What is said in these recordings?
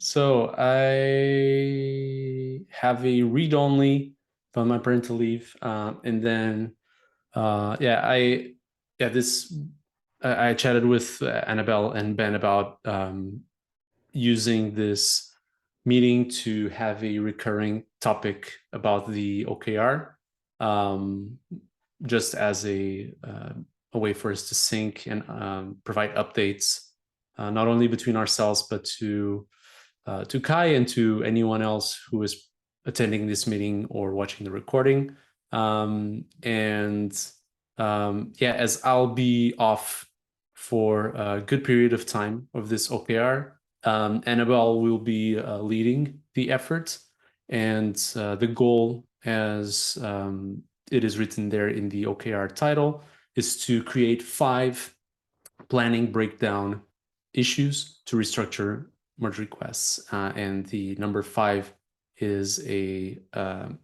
So I have a read-only from my parental leave, and then I chatted with Annabelle and Ben about using this meeting to have a recurring topic about the OKR, just as a way for us to sync and provide updates, not only between ourselves but to Kai and to anyone else who is attending this meeting or watching the recording. As I'll be off for a good period of time of this OKR, Annabelle will be leading the effort, and the goal, as it is written there in the OKR title, is to create 5 planning breakdown issues to restructure merge requests. And the number 5 is a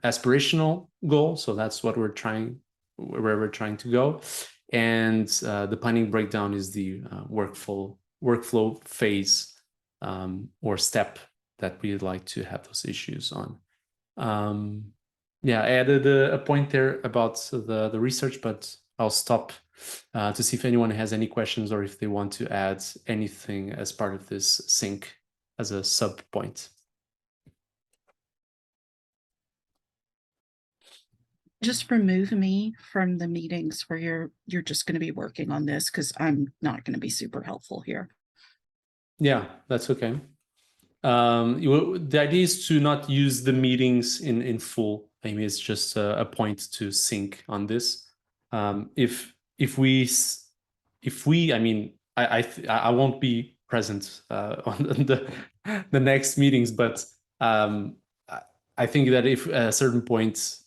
aspirational goal. So that's what we're trying, where we're trying to go. And the planning breakdown is the workflow phase or step that we'd like to have those issues on. I added a point there about the research, but I'll stop to see if anyone has any questions or if they want to add anything as part of this sync as a sub point. Just remove me from the meetings where you're just going to be working on this, because I'm not going to be super helpful here. Yeah, that's okay. The idea is to not use the meetings in full. I mean, it's just a point to sync on this. If we, I mean, I won't be present on the next meetings, but I think that if at a certain point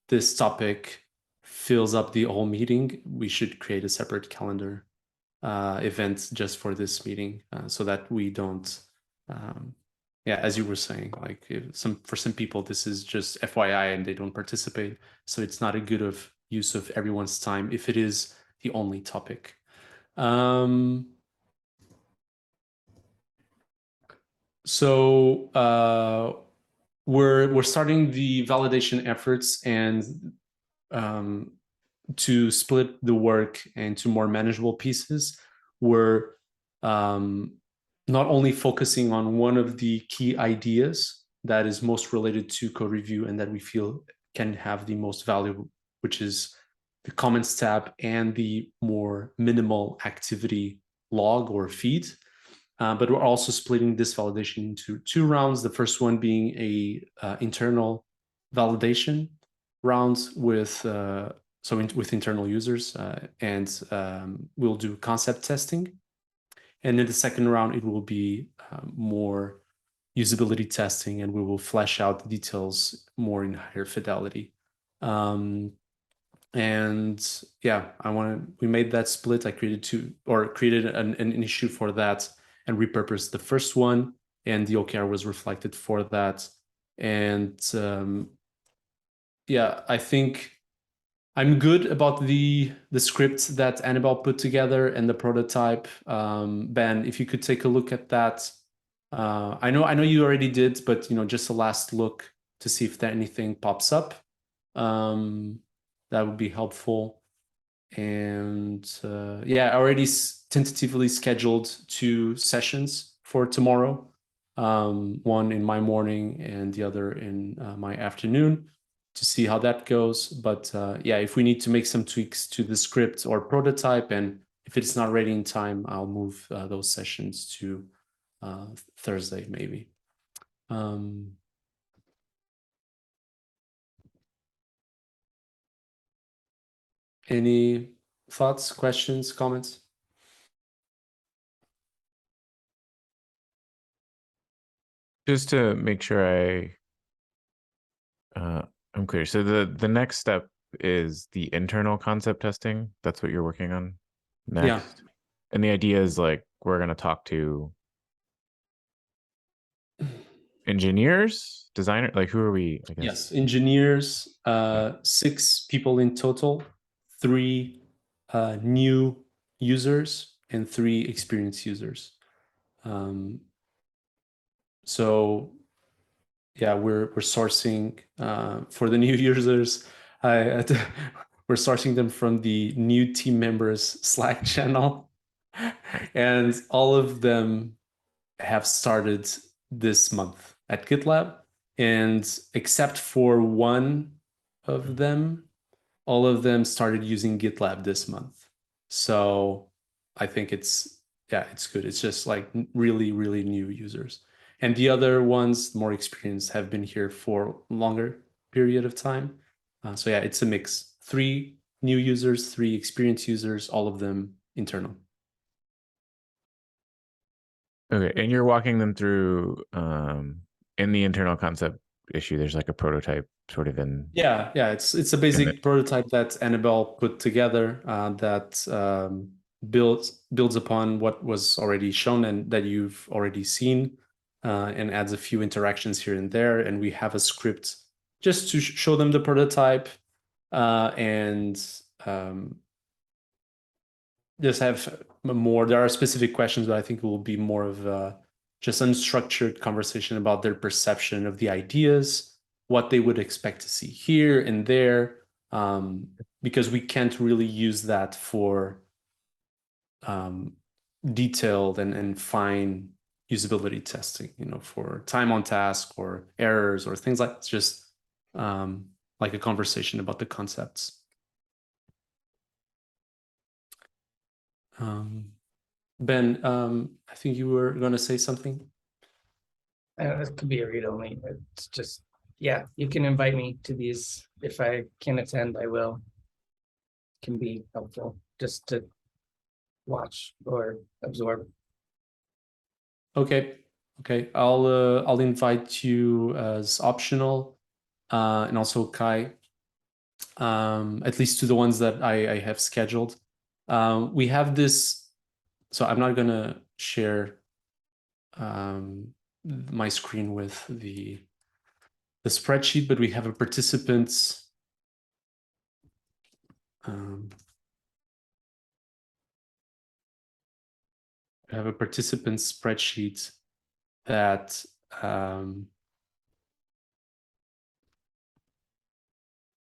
this topic fills up the whole meeting, we should create a separate calendar event just for this meeting, so that we don't. As you were saying, like for some people this is just FYI and they don't participate, so it's not a good use of everyone's time if it is the only topic. We're starting the validation efforts and to split the work into more manageable pieces. We're not only focusing on one of the key ideas that is most related to code review and that we feel can have the most value, which is the comments tab and the more minimal activity log or feed. But we're also splitting this validation into 2 rounds. The first one being a internal validation round with internal users, and we'll do concept testing. And in the second round, it will be more usability testing, and we will flesh out the details more in higher fidelity. We made that split. I created an issue for that and repurposed the first one, and the OKR was reflected for that. And I think I'm good about the script that Annabelle put together and the prototype. Ben, if you could take a look at that. I know you already did, but just a last look to see if anything pops up. That would be helpful. And I already tentatively scheduled 2 sessions for tomorrow. One in my morning and the other in my afternoon, to see how that goes. But if we need to make some tweaks to the script or prototype, and if it's not ready in time, I'll move those sessions to Thursday maybe. Any thoughts, questions, comments? Just to make sure I'm clear. So the next step is the internal concept testing. That's what you're working on next. Yeah. And the idea is like we're going to talk to engineers, designer, like who are we? I guess. Yes, engineers, 6 people in total, 3 new users and 3 experienced users. So yeah, we're sourcing for the new users. We're sourcing them from the new team members Slack channel, and all of them have started this month at GitLab, and except for one of them, all of them started using GitLab this month. So I think it's good. It's just like really, really new users. And the other ones, more experienced, have been here for longer period of time. So yeah, it's a mix. 3 new users, 3 experienced users, all of them internal. Okay, and you're walking them through in the internal concept issue, there's like a prototype sort of in. Yeah, it's a basic prototype that Annabelle put together that builds upon what was already shown and that you've already seen, and adds a few interactions here and there. And we have a script just to show them the prototype, and just have more. There are specific questions, but I think it will be more of a just unstructured conversation about their perception of the ideas, what they would expect to see here and there, because we can't really use that for detailed and fine usability testing, for time on task or errors or things like that. It's just like a conversation about the concepts. Ben, I think you were going to say something. This could be a read only. It's just, yeah, you can invite me to these. If I can attend, I will. Can be helpful just to watch or absorb. Okay. I'll invite you as optional, and also Kai, at least to the ones that I have scheduled. We have this, so I'm not gonna share my screen with the spreadsheet, but we have a participants. I have a participant spreadsheet that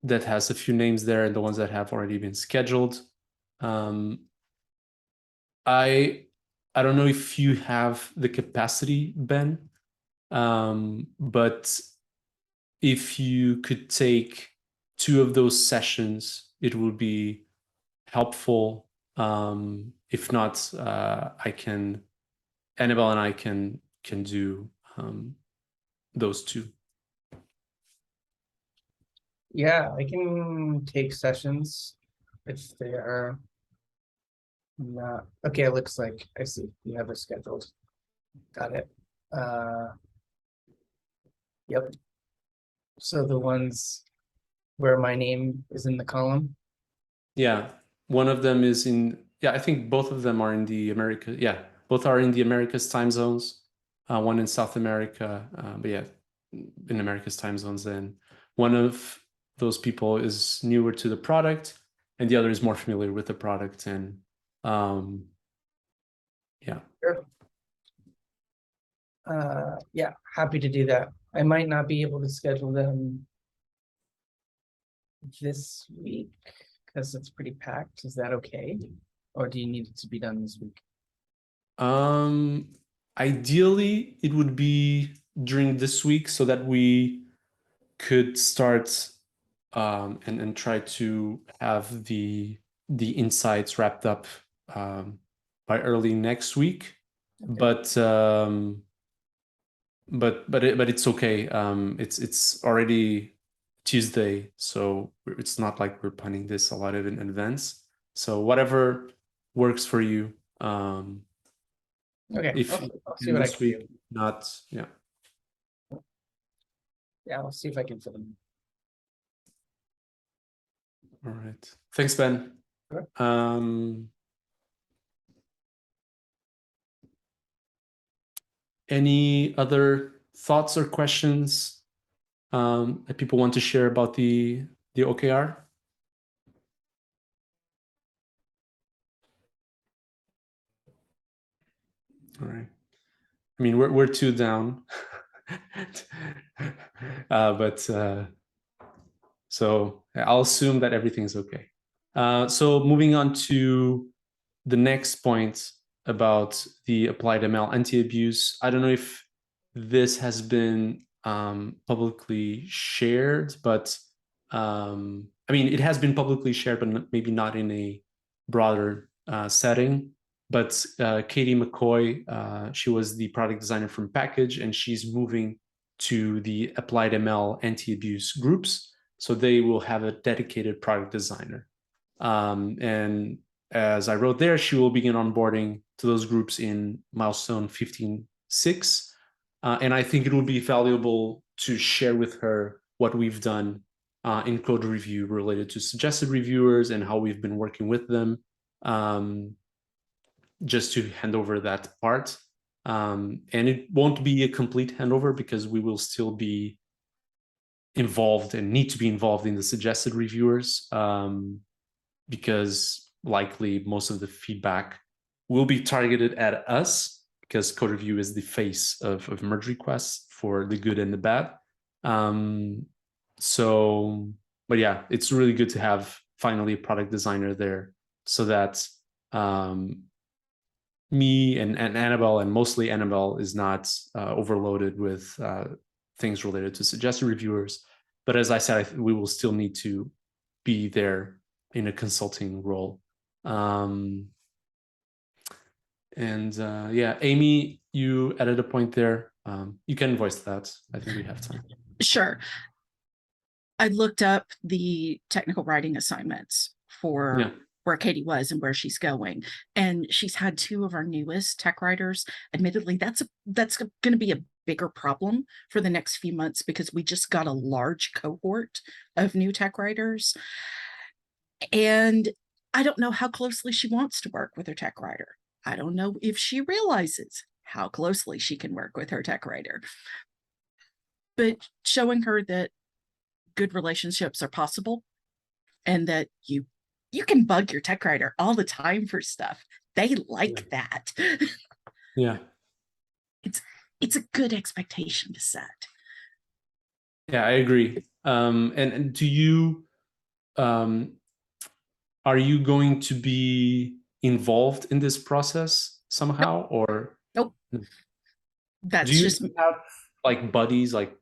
that has a few names there, and the ones that have already been scheduled. I don't know if you have the capacity, Ben, but if you could take 2 of those sessions, it would be helpful. If not, Annabelle and I can do those 2. Yeah, I can take sessions if they are not okay. It looks like I see you have it scheduled. Got it. Yep. So the ones where my name is in the column. Yeah, one of them is in. Yeah, I think both of them are in the America. Yeah, both are in the Americas time zones. One in South America, but yeah, in America's time zones. Then one of those people is newer to the product, and the other is more familiar with the product. And yeah. Sure. Yeah, happy to do that. I might not be able to schedule them this week because it's pretty packed. Is that okay? Or do you need it to be done this week? Ideally, it would be during this week so that we could start and try to have the insights wrapped up by early next week. Okay. But it's okay. It's already Tuesday, so it's not like we're planning this a lot in advance. So whatever works for you. Okay, If I'll see what I can do. Not, yeah. Yeah, I'll see if I can fit them. All right. Thanks, Ben. Sure. Any other thoughts or questions that people want to share about the OKR? All right. I mean, we're 2 down. So I'll assume that everything's okay. So moving on to the next point about the applied ML anti-abuse. I don't know if this has been publicly shared, but I mean, it has been publicly shared, but maybe not in a broader setting. But Katie McCoy, she was the product designer from Package, and she's moving to the applied ML anti-abuse groups. So they will have a dedicated product designer. And as I wrote there, she will begin onboarding to those groups in milestone 15.6. And I think it would be valuable to share with her what we've done in code review related to suggested reviewers and how we've been working with them, just to hand over that part. And it won't be a complete handover because we will still be involved and need to be involved in the suggested reviewers, because likely most of the feedback will be targeted at us because code review is the face of merge requests for the good and the bad. But yeah, it's really good to have finally a product designer there so that me and Annabelle, and mostly Annabelle, is not overloaded with things related to suggested reviewers. But as I said, we will still need to be there in a consulting role. Yeah, Amy, you added a point there. You can voice that. I think we have time. Sure. I looked up the technical writing assignments for where Katie was and where she's going. And she's had 2 of our newest tech writers. Admittedly, that's going to be a bigger problem for the next few months because we just got a large cohort of new tech writers. And I don't know how closely she wants to work with her tech writer. I don't know if she realizes how closely she can work with her tech writer. But showing her that good relationships are possible and that you can bug your tech writer all the time for stuff. They like that. Yeah. It's a good expectation to set. Yeah, I agree. And do you are you going to be involved in this process somehow? Or nope. That's do you just have like buddies, like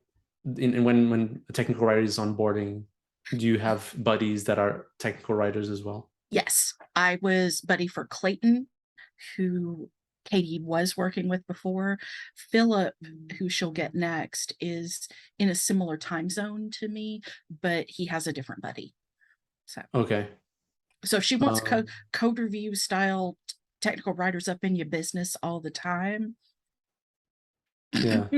when a technical writer is onboarding, do you have buddies that are technical writers as well? Yes, I was buddy for Clayton, who Katie was working with before. Philip, who she'll get next, is in a similar time zone to me, but he has a different buddy. So okay. So if she wants code review style technical writers up in your business all the time. Yeah.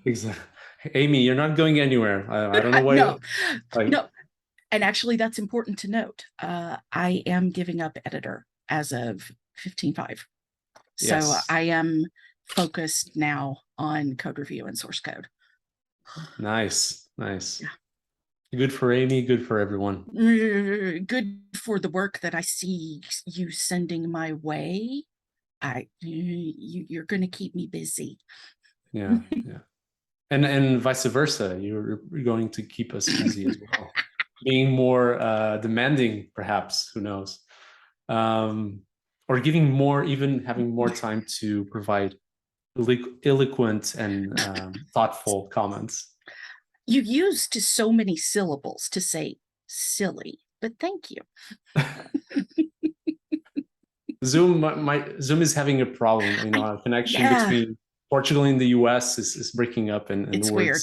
Exactly. Amy, you're not going anywhere. I don't know why. No. And actually, that's important to note. I am giving up editor as of 15.5. So Yes. I am focused now on code review and source code. Nice. Yeah. Good for Amy, good for everyone. Good for the work that I see you sending my way. You're going to keep me busy. Yeah. And vice versa, you're going to keep us busy as well. Being more demanding, perhaps, who knows? Or giving more, even having more time to provide eloquent and thoughtful comments. You used so many syllables to say silly, but thank you. Zoom is having a problem. Our connection between Portugal and the US is breaking up, and it's the words, weird.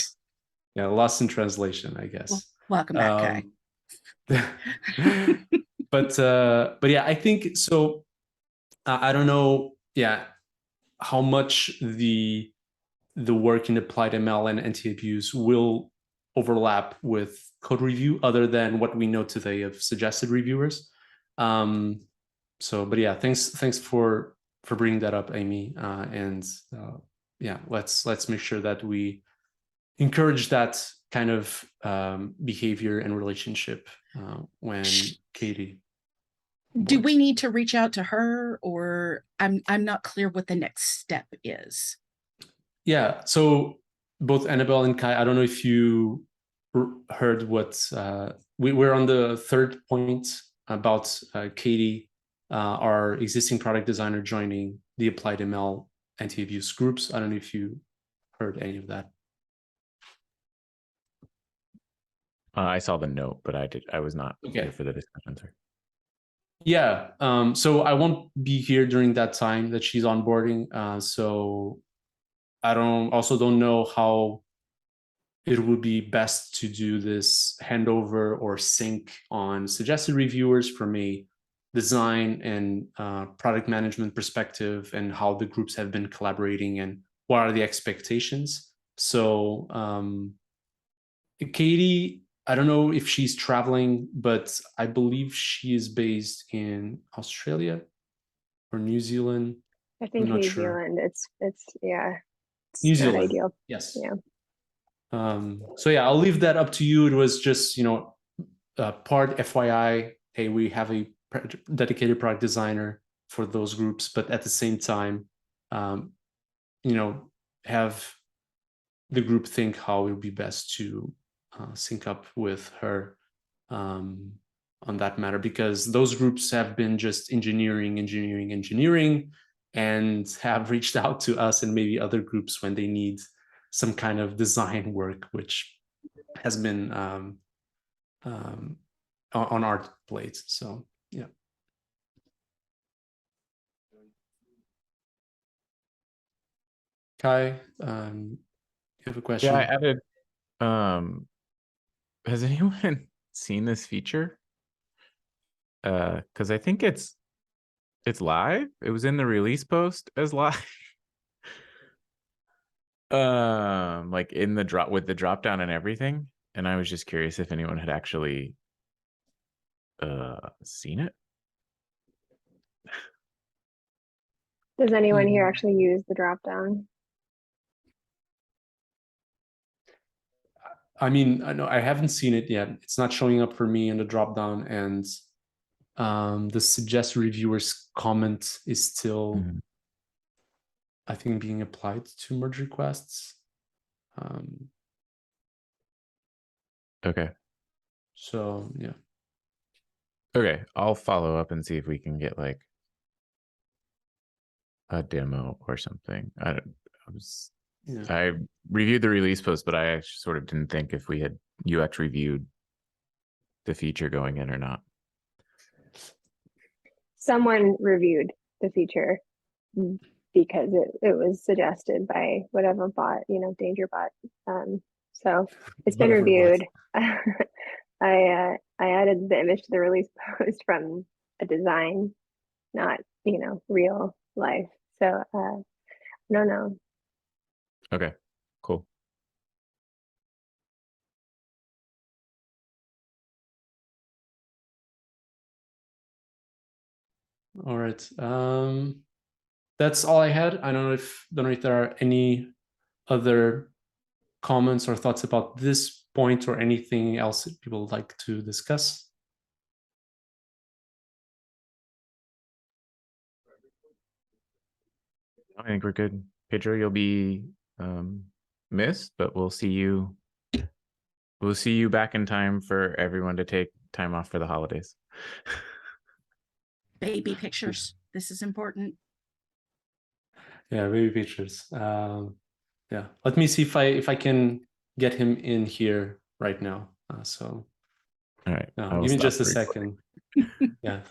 Yeah, lost in translation, I guess. Well, welcome back, Kai. But yeah, I think so. I don't know. Yeah, how much the work in applied ML and anti-abuse will overlap with code review, other than what we know today of suggested reviewers. But yeah, thanks for bringing that up, Amy. Yeah, let's make sure that we encourage that kind of behavior and relationship when Katie. Do we need to reach out to her, or I'm not clear what the next step is? Yeah, so both Annabelle and Kai, I don't know if you heard what we're on the third point about Katie, our existing product designer, joining the Applied ML anti-abuse groups. I don't know if you heard any of that. I saw the note, but I was not here for the discussion, sir. Yeah, so I won't be here during that time that she's onboarding. So I don't know how it would be best to do this handover or sync on suggested reviewers from a design and product management perspective, and how the groups have been collaborating and what are the expectations. So Katie, I don't know if she's traveling, but I believe she is based in Australia or New Zealand. I think I'm not New sure. Zealand. It's yeah. It's New not Zealand. ideal. Yes. Yeah. So yeah, I'll leave that up to you. It was just, part FYI, hey, we have a dedicated product designer for those groups, but at the same time, have the group think how it would be best to sync up with her on that matter, because those groups have been just engineering, and have reached out to us and maybe other groups when they need some kind of design work, which has been on our plate. So yeah. Kai, you have a question? Yeah, I added. Has anyone seen this feature? Because I think it's live. It was in the release post as live. Like in the drop with the drop down and everything. And I was just curious if anyone had actually seen it. Does anyone here actually use the drop down? I mean, I know I haven't seen it yet. It's not showing up for me in the drop down, and the suggest reviewers comment is still, I think, being applied to merge requests. Okay. So yeah. Okay, I'll follow up and see if we can get like a demo or something. I reviewed the release post, but I actually sort of didn't think if we had UX reviewed the feature going in or not. Someone reviewed the feature because it was suggested by whatever bot, danger bot. So it's been reviewed. I added the image to the release post from a design, not real life. So no. Okay, cool. All right. That's all I had. I don't know if there are any other comments or thoughts about this point or anything else that people would like to discuss. I think we're good. Pedro, you'll be missed, but we'll see you back in time for everyone to take time off for the holidays. Baby pictures. This is important. Yeah, baby pictures. Yeah, let me see if I can get him in here right now. So all right, give me just a second. Yeah.